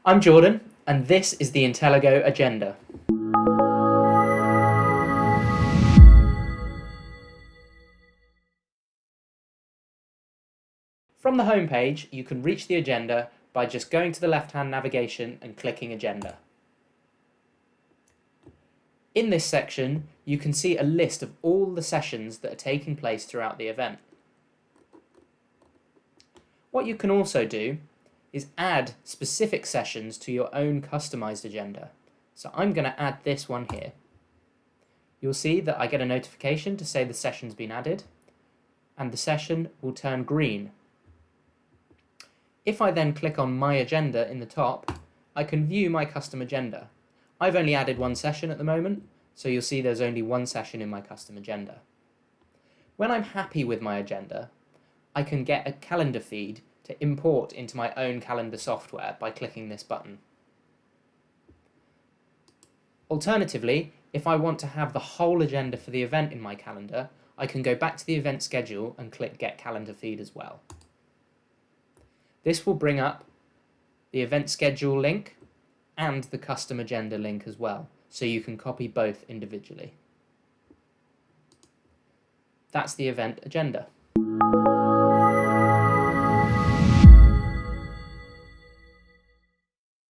I'm Jordan, and this is the Intelligo agenda. From the home page, you can reach the agenda by just going to the left-hand navigation and clicking Agenda. In this section, you can see a list of all the sessions that are taking place throughout the event. What you can also do is add specific sessions to your own customized agenda. So I'm going to add this one here. You'll see that I get a notification to say the session's been added, and the session will turn green. If I then click on My Agenda in the top, I can view my custom agenda. I've only added one session at the moment, so you'll see there's only one session in my custom agenda. When I'm happy with my agenda, I can get a calendar feed to import into my own calendar software by clicking this button. Alternatively, if I want to have the whole agenda for the event in my calendar, I can go back to the event schedule and click Get Calendar Feed as well. This will bring up the event schedule link and the custom agenda link as well, so you can copy both individually. That's the event agenda.